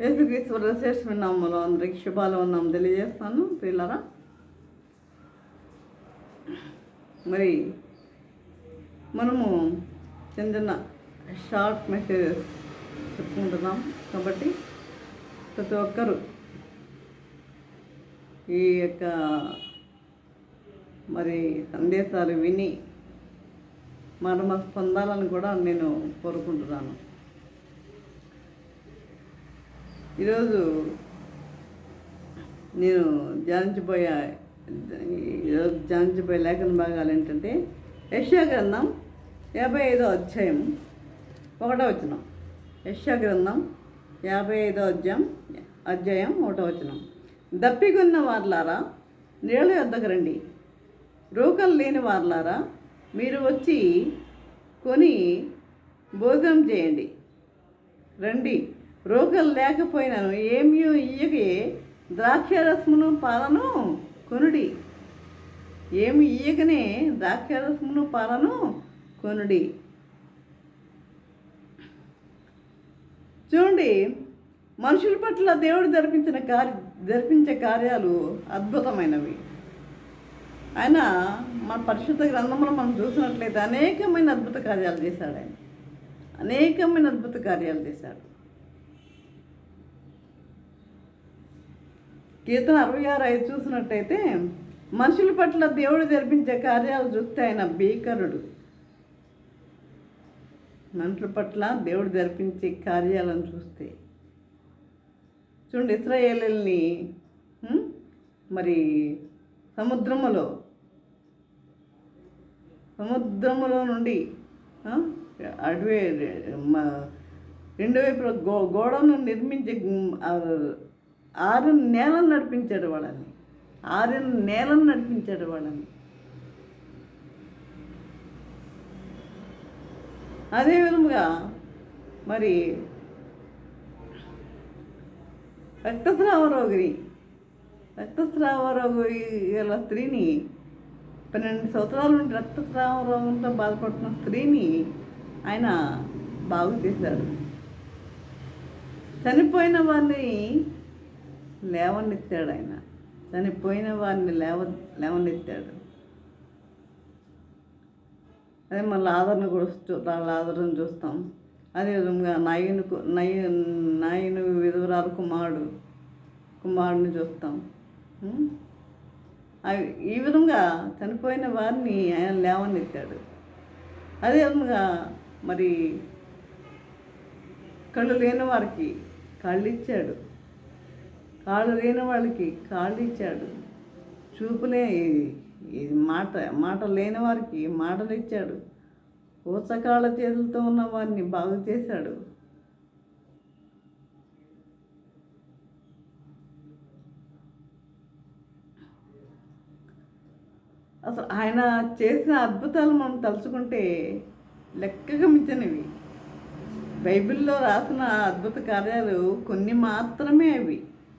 యేసుక్రీస్తు శ్రేష్ఠమైన నామములో అందరికి శుభాలు ఉన్నాము తెలియజేస్తాను పిల్లరా. మరి మనము చిన్న చిన్న షార్ట్ మెసేజెస్ చెప్పుకుంటున్నాం కాబట్టి ప్రతి ఒక్కరూ ఈ యొక్క మరి సందేశాలు విని మరమ పొందాలని కూడా నేను కోరుకుంటున్నాను. ఈరోజు నేను ధ్యానించబోయే లేఖన భాగాలు ఏంటంటే యెషయా గ్రంథం 55వ అధ్యాయం 1వ వచనం. యెషయా గ్రంథం 55వ అధ్యాయం 1వ వచనం. దప్పికొన్న వార్లారా నీళ్ళ యొద్దకు రండి, రోకలు లేని వార్లారా మీరు వచ్చి కొని భోజనం చేయండి. రండి, రోకలు లేకపోయినాను ఏమీ ఇయ్యకే ద్రాక్షారసమును పాలను కొనుడి. ఏమి ఇయ్యకనే ద్రాక్షారసమును పాలను కొనుడి. చూడండి, మనుషుల పట్ల దేవుడు జరిపించే కార్యాలు అద్భుతమైనవి. ఆయన మన పరిశుద్ధ గ్రంథంలో మనం చూసినట్లయితే అనేకమైన అద్భుత కార్యాలు చేశాడు. ఆయన అనేకమైన అద్భుత కార్యాలు చేశాడు. కీర్తన 66:5 చూసినట్టయితే మనుషుల పట్ల దేవుడు జరిపించే కార్యాలు చూస్తే ఆయన భీకరుడు. మనుషుల పట్ల దేవుడు జరిపించే కార్యాలను చూస్తే చూడండి, ఇశ్రాయేలుని మరి సముద్రములో నుండి అడవి రెండు వైపుల గోడను నిర్మించి 6 నెలలు నడిపించాడు వాళ్ళని. 6 నెలలు నడిపించాడు వాళ్ళని. అదేవిధంగా మరి రక్తస్రావ రోగి గల స్త్రీని 12 సంవత్సరాల నుండి రక్తస్రావ రోగంతో బాధపడుతున్న స్త్రీని ఆయన బాగు చేశాడు. చనిపోయిన వారిని లేవనెత్తాడు. ఆయన చనిపోయిన వారిని లేవనెత్తాడు. అదే మళ్ళీ ఆదరణ కూడా ఆదరణ చూస్తాం. అదేవిధంగా నాయను విధవరాలు కుమారుడిని చూస్తాం. ఈ విధంగా చనిపోయిన వారిని ఆయన లేవనెత్తాడు. అదేవిధంగా మరి కళ్ళు లేని వారికి కళ్ళు ఇచ్చాడు. కాళ్ళు లేని వాళ్ళకి కాళ్ళు ఇచ్చాడు. చూపులే మాట లేని వారికి మాటలు ఇచ్చాడు. ఊచకాళ్ళ చేతులతో ఉన్న వారిని బాగు చేశాడు. అసలు ఆయన చేసిన అద్భుతాలు మనం తలుచుకుంటే లెక్కగా మించినవి. బైబిల్లో రాసిన అద్భుత కార్యాలు కొన్ని మాత్రమే.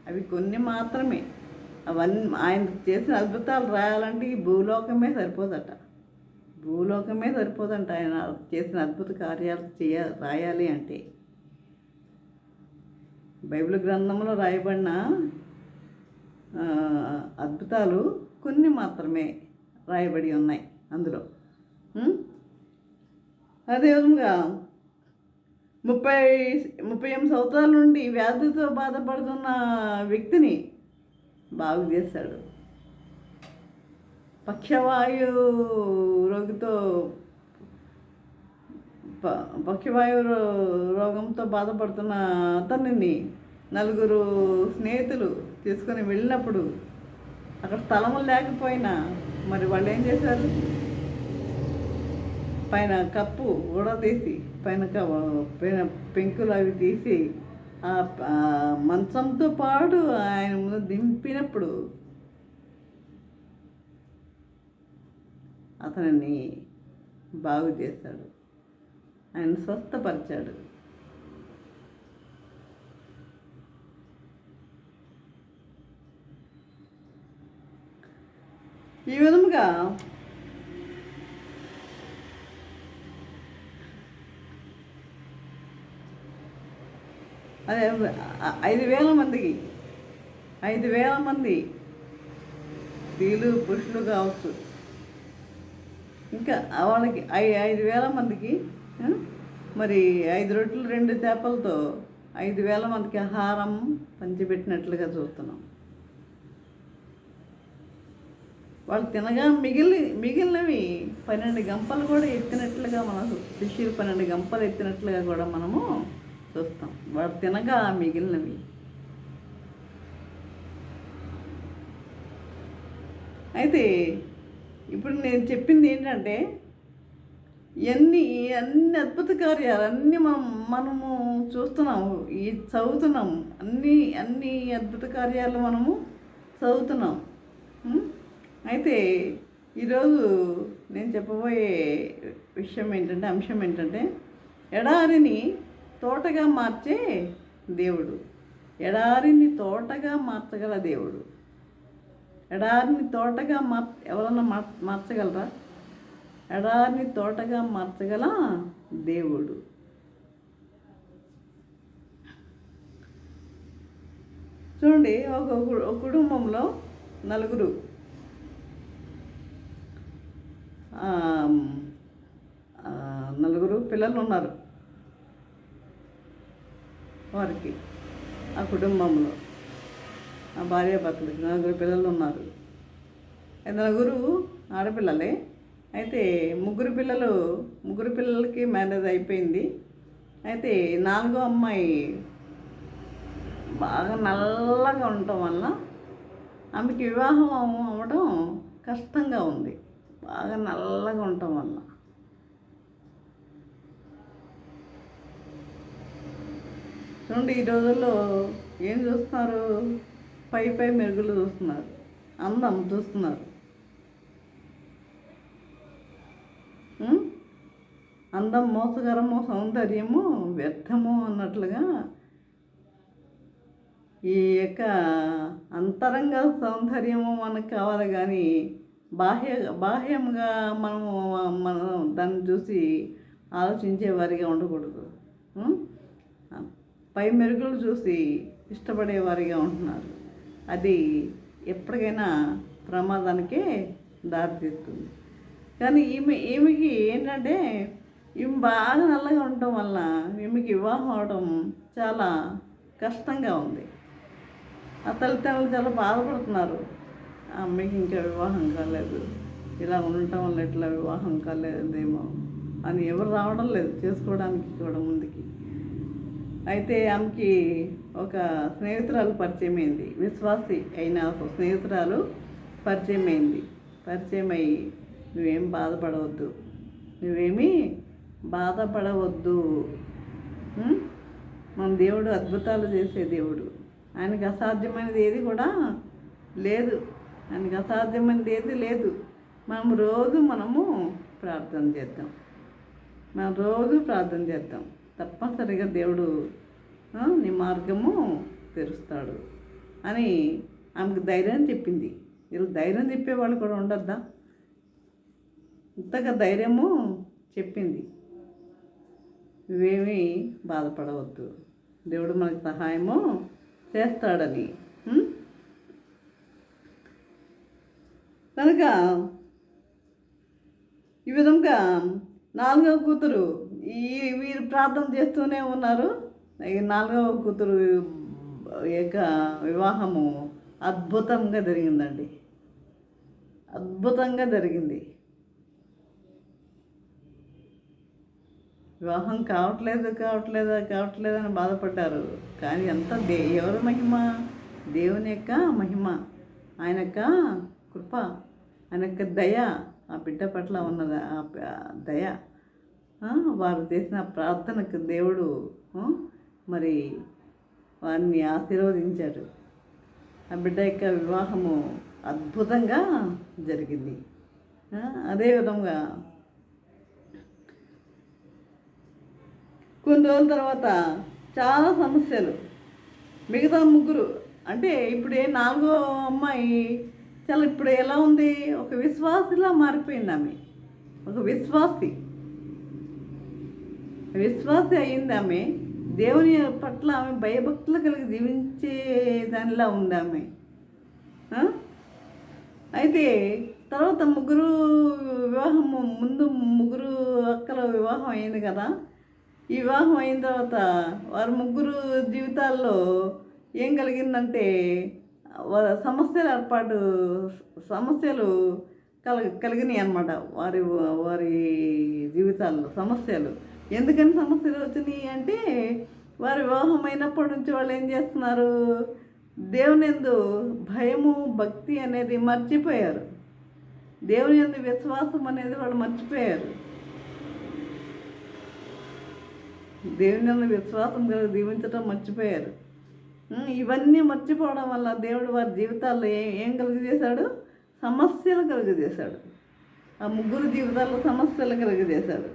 అవి కొన్ని మాత్రమే. అవన్నీ ఆయన చేసిన అద్భుతాలు రాయాలంటే ఈ భూలోకమే సరిపోదంట. ఆయన చేసిన అద్భుత కార్యాలు రాయాలి అంటే బైబిల్ గ్రంథంలో రాయబడిన అద్భుతాలు కొన్ని మాత్రమే రాయబడి ఉన్నాయి అందులో. అదేవిధంగా 38 సంవత్సరాల నుండి వ్యాధితో బాధపడుతున్న వ్యక్తిని బాగు చేశాడు. పక్షవాయు రోగంతో బాధపడుతున్న అతనిని 4 స్నేహితులు తీసుకొని వెళ్ళినప్పుడు అక్కడ స్థలము లేకపోయినా మరి వాళ్ళు ఏం చేశారు? పైన కప్పు ఊడదీసి పైన పెంకులు అవి తీసి ఆ మంచంతో పాటు ఆయన ముందు దింపినప్పుడు అతనిని బాగు చేశాడు. ఆయన స్వస్థపరిచాడు. ఈ విధంగా అదే 5,000 మందికి 5,000 మంది స్త్రీలు పురుషులు కావచ్చు, ఇంకా వాళ్ళకి 5,000 మందికి మరి 5 రొట్టెలు 2 చేపలతో 5,000 మందికి ఆహారం పంచిపెట్టినట్లుగా చూస్తున్నాం. వాళ్ళు తినగా మిగిలినవి 12 గంపలు కూడా ఎత్తినట్లుగా మనం శిష్యులు 12 గంపలు ఎత్తినట్లుగా కూడా మనము చూస్తాం. వాళ్ళు తినగా మిగిలినవి. అయితే ఇప్పుడు నేను చెప్పింది ఏంటంటే అన్ని అద్భుత కార్యాలు అన్నీ మనము చూస్తున్నాము, చదువుతున్నాము. అన్ని అద్భుత కార్యాలు మనము చదువుతున్నాం. అయితే ఈరోజు నేను చెప్పబోయే అంశం ఏంటంటే ఎడారిని తోటగా మార్చే దేవుడు. ఎడారిని తోటగా మార్చగల దేవుడు. ఎడారిని తోటగా ఎవరన్నా మార్చగలరా? ఎడారిని తోటగా మార్చగల దేవుడు. చూడండి, ఒక కుటుంబంలో నలుగురు పిల్లలు ఉన్నారు. వారికి ఆ కుటుంబంలో ఆ భార్యాభర్తలకి 4 పిల్లలు ఉన్నారు. 4 ఆడపిల్లలే. అయితే ముగ్గురు పిల్లలకి మ్యారేజ్ అయిపోయింది. అయితే 4వ అమ్మాయి బాగా నల్లగా ఉండటం వల్ల ఆమెకి వివాహం అవ్వడం కష్టంగా ఉంది. బాగా నల్లగా ఉండటం వల్ల. చూడండి, ఈ రోజుల్లో ఏం చూస్తున్నారు? పై మెరుగులు చూస్తున్నారు, అందం చూస్తున్నారు. అందం మోసకరము, సౌందర్యము వ్యర్థము అన్నట్లుగా ఈ యొక్క అంతరంగ సౌందర్యము మనకు కావాలి, కానీ బాహ్యంగా మనం దాన్ని చూసి ఆలోచించే వారిగా ఉండకూడదు. పై మెరుగులు చూసి ఇష్టపడేవారిగా ఉంటున్నారు. అది ఎప్పటికైనా ప్రమాదానికే దారితీస్తుంది. కానీ ఈమెకి ఏంటంటే ఈమె బాగా నల్లగా ఉండటం వల్ల ఈమెకి వివాహం అవడం చాలా కష్టంగా ఉంది. ఆ తల్లిదండ్రులు చాలా బాధపడుతున్నారు. ఆ అమ్మాయికి ఇంకా వివాహం కాలేదు, ఇలా ఉండటం వల్ల ఇట్లా వివాహం కాలేదేమో అని ఎవరు రావడం లేదు చేసుకోవడానికి కూడా ముందుకి. అయితే ఆమెకి ఒక స్నేహితురాలు పరిచయం అయింది. విశ్వాసి అయిన ఒక స్నేహితురాలు పరిచయం అయ్యి నువ్వేమీ బాధపడవద్దు, మన దేవుడు అద్భుతాలు చేసే దేవుడు. ఆయనకి అసాధ్యమైనది ఏది కూడా లేదు. మనము ప్రార్థన చేద్దాం. తప్పనిసరిగా దేవుడు నీ మార్గము తెరుస్తాడు అని ఆమెకు ధైర్యం చెప్పింది. వీళ్ళు ధైర్యం చెప్పేవాళ్ళు కూడా ఉండొద్దా? ఇంతగా ధైర్యము చెప్పింది. నువ్వేమీ బాధపడవద్దు, దేవుడు మనకు సహాయము చేస్తాడని. కనుక ఈ విధంగా 4వ కూతురు వీరు ప్రార్థన చేస్తూనే ఉన్నారు. 4వ కూతురు యొక్క వివాహము అద్భుతంగా జరిగిందండి. వివాహం కావట్లేదని బాధపడ్డారు. కానీ అంత ఎవరి మహిమ? దేవుని యొక్క మహిమ, ఆయన యొక్క కృప, ఆయన యొక్క దయ, ఆ బిడ్డ పట్ల ఉన్నది ఆ దయ. వారు చేసిన ప్రార్థనకు దేవుడు మరి వారిని ఆశీర్వదించాడు. ఆ బిడ్డ యొక్క వివాహము అద్భుతంగా జరిగింది. అదేవిధంగా కొన్ని రోజుల తర్వాత చాలా సమస్యలు. మిగతా ముగ్గురు అంటే ఇప్పుడు 4వ అమ్మాయి చాలా ఇప్పుడు ఎలా ఉంది? ఒక విశ్వాసిలా మారిపోయింది. ఆమె ఒక విశ్వాసి అయింది. ఆమె దేవుని పట్ల ఆమె భయభక్తులు కలిగి జీవించే దానిలా ఉంది ఆమె. అయితే తర్వాత ముందు ముగ్గురు అక్కల వివాహం అయింది కదా. ఈ వివాహం అయిన తర్వాత వారి ముగ్గురు జీవితాల్లో ఏం కలిగిందంటే సమస్యలు కలిగినాయి అన్నమాట. వారి వారి జీవితాల్లో సమస్యలు. ఎందుకని సమస్యలు వచ్చినాయి అంటే, వారి వివాహం అయినప్పటి నుంచి వాళ్ళు ఏం చేస్తున్నారు, దేవుని యందు భయము భక్తి అనేది మర్చిపోయారు. దేవుని యందు విశ్వాసం అనేది వాళ్ళు మర్చిపోయారు. దేవుని యందు విశ్వాసం కలిగి జీవించడం మర్చిపోయారు. ఇవన్నీ మర్చిపోవడం వల్ల దేవుడు వారి జీవితాల్లో ఏం కలుగజేశాడు, సమస్యలు కలుగజేశాడు. ఆ ముగ్గురు జీవితాల్లో సమస్యలు కలుగజేశాడు.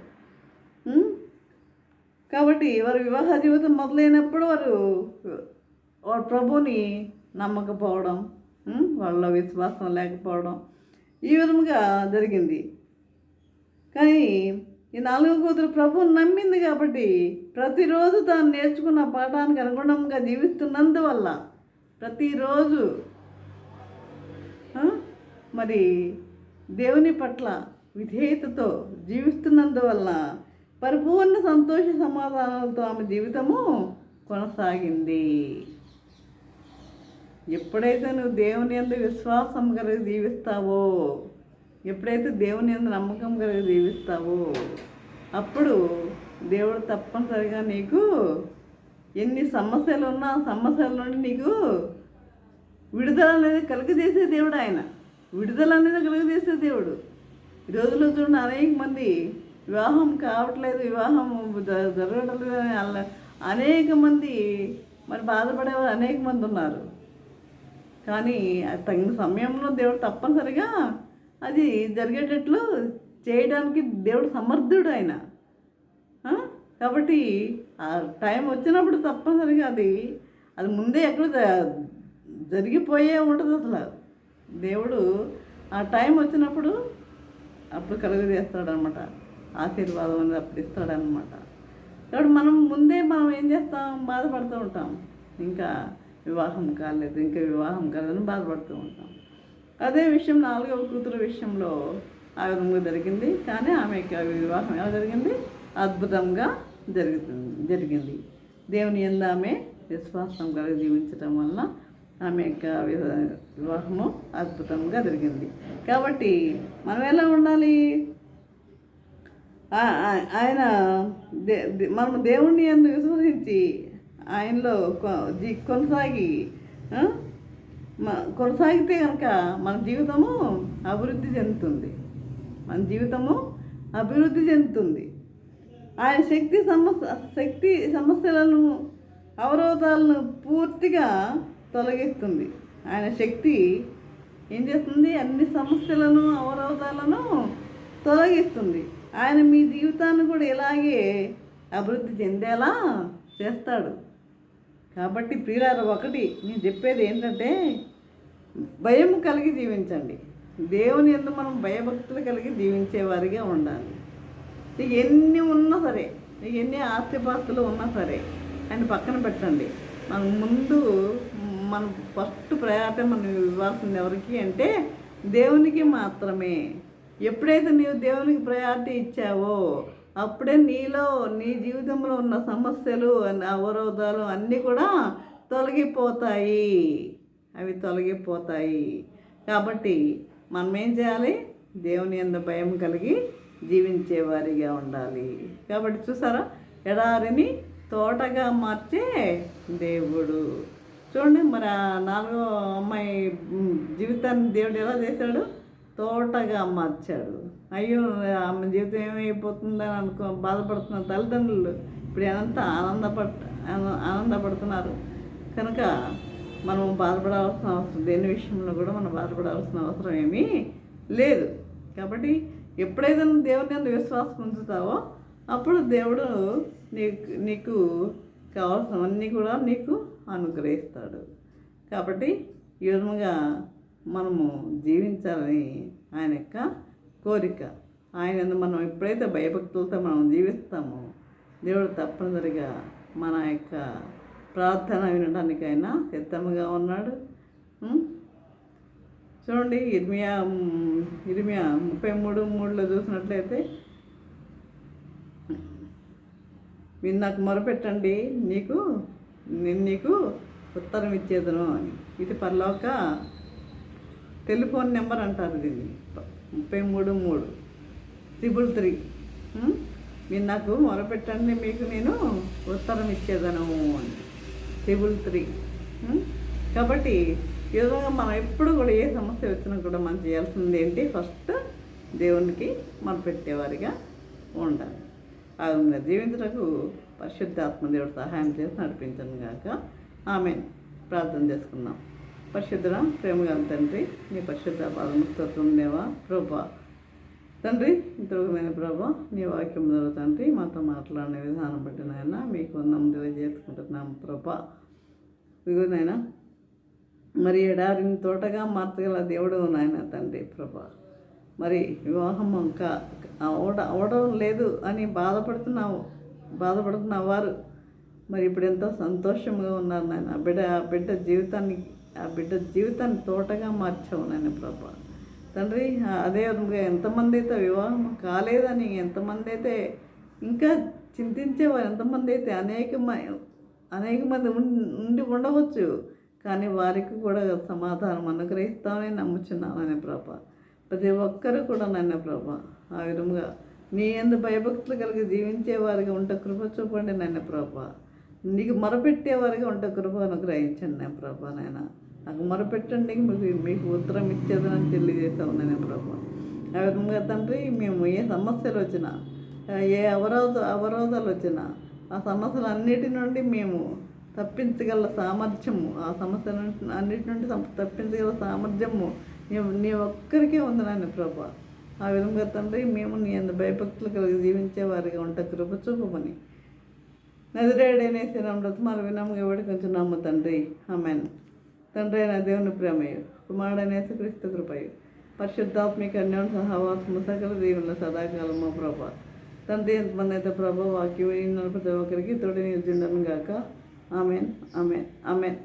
కాబట్టి వారి వివాహ జీవితం మొదలైనప్పుడు వారు ప్రభువుని నమ్మకపోవడం, వాళ్ళ విశ్వాసం లేకపోవడం ఈ విధముగా జరిగింది. కానీ ఈ 4వ కూతురు ప్రభువుని నమ్మింది కాబట్టి ప్రతిరోజు తాను నేర్చుకున్న పాఠానికి అనుగుణంగా జీవిస్తున్నందువల్ల ప్రతిరోజు మరి దేవుని పట్ల విధేయతతో జీవిస్తున్నందువల్ల పరిపూర్ణ సంతోష సమాధానాలతో ఆమె జీవితము కొనసాగింది. ఎప్పుడైతే నువ్వు దేవుని యందు విశ్వాసం కలిగి జీవిస్తావో, ఎప్పుడైతే దేవుని యందు నమ్మకం కలిగి జీవిస్తావో, అప్పుడు దేవుడు తప్పనిసరిగా నీకు ఎన్ని సమస్యలు ఉన్నా సమస్యల నుండి నీకు విడుదల అనేది కలుగజేసే దేవుడు. ఆయన విడుదల అనేది కలుగజేసే దేవుడు. ఈ రోజుల్లో చూడండి, అనేక మంది వివాహం కావట్లేదు, వివాహం జరగడం లేదని అనేక మంది మరి బాధపడేవారు అనేక మంది ఉన్నారు. కానీ తగిన సమయంలో దేవుడు తప్పనిసరిగా అది జరిగేటట్లు చేయడానికి దేవుడు సమర్థుడు ఆయన. కాబట్టి ఆ టైం వచ్చినప్పుడు తప్పనిసరిగా అది ముందే ఎక్కడ జరిగిపోయే ఉంటుంది. అసలు దేవుడు ఆ టైం వచ్చినప్పుడు అప్పుడు కలుగజేస్తాడనమాట. ఆశీర్వాదం అనేది అప్పుడు ఇస్తాడనమాట. కాబట్టి మనం ఏం చేస్తాం, బాధపడుతూ ఉంటాం. ఇంకా వివాహం కాలేదని బాధపడుతూ ఉంటాం. అదే విషయం 4వ కూతురు విషయంలో ఆ విధంగా జరిగింది. కానీ ఆమె వివాహం ఎలా జరిగింది, అద్భుతంగా జరిగింది. దేవుని యందు ఆమె విశ్వాసం కలిగి జీవించడం వల్ల ఆమె యొక్క వివాహము అద్భుతంగా జరిగింది. కాబట్టి మనం ఎలా ఉండాలి, మనం దేవుణ్ణి యందు విశ్వసించి ఆయనలో కొనసాగితే కనుక మన జీవితము అభివృద్ధి చెందుతుంది. ఆయన శక్తి సమస్యలను అవరోధాలను పూర్తిగా తొలగిస్తుంది. ఆయన శక్తి ఏం చేస్తుంది, అన్ని సమస్యలను అవరోధాలను తొలగిస్తుంది. ఆయన మీ జీవితాన్ని కూడా ఇలాగే అభివృద్ధి చెందేలా చేస్తాడు. కాబట్టి ప్రియులారా, ఒకటి నేను చెప్పేది ఏంటంటే, భయం కలిగి జీవించండి. దేవుని యందు మనం భయభక్తులు కలిగి జీవించేవారిగా ఉండాలి. నీకు ఎన్ని ఉన్నా సరే, నీకు ఎన్ని ఆస్తిపాస్తులు ఉన్నా సరే ఆయన పక్కన పెట్టండి. మనం ఫస్ట్ ప్రయారిటీ మనం ఇవ్వాల్సింది ఎవరికి అంటే దేవునికి మాత్రమే. ఎప్పుడైతే నీవు దేవునికి ప్రయారిటీ ఇచ్చావో అప్పుడే నీ జీవితంలో ఉన్న సమస్యలు అవరోధాలు అన్నీ కూడా తొలగిపోతాయి. కాబట్టి మనం ఏం చేయాలి, దేవుని యందు భయం కలిగి జీవించేవారిగా ఉండాలి. కాబట్టి చూసారా, ఎడారిని తోటగా మార్చే దేవుడు. చూడండి, మరి ఆ 4వ అమ్మాయి జీవితాన్ని దేవుడు ఎలా చేశాడు, తోటగా మార్చాడు. అయ్యో, ఆమె జీవితం ఏమైపోతుందని బాధపడుతున్న తల్లిదండ్రులు ఇప్పుడు ఎంత ఆనందపడుతున్నారు. కనుక మనం బాధపడాల్సిన అవసరం, దేని విషయంలో కూడా మనం బాధపడాల్సిన అవసరం ఏమీ లేదు. కాబట్టి ఎప్పుడైతే నువ్వు దేవుని యందు విశ్వాసం ఉంచుతావో అప్పుడు దేవుడు నీకు కావాల్సినవన్నీ కూడా నీకు అనుగ్రహిస్తాడు. కాబట్టి ఈ విధంగా మనము జీవించాలని ఆయన యొక్క కోరిక. ఆయన మనం ఎప్పుడైతే భయభక్తులతో మనం జీవిస్తామో దేవుడు తప్పనిసరిగా మన యొక్క ప్రార్థన వినడానికైనా సిద్ధంగా ఉన్నాడు. చూడండి, ఇర్మియా 33:3 చూసినట్లయితే, మీరు నాకు మొరపెట్టండి, నేను నీకు ఉత్తరం ఇచ్చేదను అని. ఇది పరలోక టెలిఫోన్ నెంబర్ అంటారు దీన్ని. 33:3 మీరు నాకు మొరపెట్టండి, మీకు నేను ఉత్తరం ఇచ్చేదను అని. 333. కాబట్టి ఈ విధంగా మనం ఎప్పుడు కూడా ఏ సమస్య వచ్చినా కూడా మనం చేయాల్సింది ఏంటి? ఫస్ట్ దేవునికి మొరపెట్టేవారిగా ఉండాలి. ఆ విధంగా జీవించడానికి పరిశుద్ధాత్మ దేవుడు సహాయం చేసి నడిపించను గాక. ఆమేన్. ప్రార్థన చేసుకుందాం. పరిశుద్ధుడ, ప్రేమగా తండ్రి, నీ పరిశుద్ధ పాదముక్తత్వం దేవా ప్రభా తండ్రి, ఇంతవరకుమైన ప్రభా నీ వాక్యం ద్వారా తండ్రి మాతో మాట్లాడిన విధానం బట్టి నాయన మీకు వందనం చేసుకుంటున్నాము ప్రభా. ఇదిగో నాయన, మరి ఎడారిని తోటగా మార్చగల దేవుడు నాయన తండ్రి ప్రభా. మరి వివాహం ఇంకా అవడం లేదు అని బాధపడుతున్న వారు మరి ఇప్పుడు ఎంతో సంతోషంగా ఉన్నారు నాయన. ఆ బిడ్డ జీవితాన్ని తోటగా మార్చావు నాయన ప్రభా తండ్రి. అదే విధంగా ఎంతమంది అయితే వివాహం కాలేదని, ఎంతమంది అయితే ఇంకా చింతించేవారు, ఎంతమంది అయితే అనేక మంది ఉండి ఉండవచ్చు, కానీ వారికి కూడా సమాధానం అనుగ్రహిస్తామని నమ్ముచున్నానని ప్రభా. ప్రతి ఒక్కరూ కూడా నాయన ప్రభా ఆ విధంగా నీ యందు భయభక్తులు కలిగి జీవించేవారిగా ఉంటే కృప చూపండి నాయన ప్రభా. నీకు మొరపెట్టేవారిగా ఉంటే కృప అనుగ్రహించండి నాయన ప్రభా. నాయన నాకు మొరపెట్టండి, మీకు ఉత్తరం ఇచ్చేదని తెలియజేస్తాం నాయన ప్రభా. ఆ విధంగా తండ్రి, మేము ఏ సమస్యలు వచ్చినా, ఏ అవరోధాలు వచ్చినా ఆ సమస్యలన్నిటి నుండి మేము తప్పించగల సామర్థ్యము, ఆ సమస్యల అన్నిటి నుండి తప్పించగల సామర్థ్యము నీ ఒక్కరికే ఉంది నాయన ప్రభా. ఆ విధంగా తండ్రి, మేము నీ అందు భయభక్తులు కలిగి జీవించేవారిగా ఉంటే కృప చూపమని నజరేయుడైన బ్రతమాలు వినముగా వేడుకొంచున్నాము తండ్రి. ఆమేన్. తండ్రి అయిన దేవుని ప్రేమయు, కుమారుడైన యేసుక్రీస్తు కృపయు, పరిశుద్ధాత్మిక అన్యోన్య సహవాసము సకల దీవుల సదాకాలము ప్రభా. తండ్రి, ఎంతమంది అయితే ప్రభా వాక్యం ప్రతి ఒక్కరికి తోడి నిలిచిండను గాక. ఆమేన్, ఆమేన్, ఆమేన్.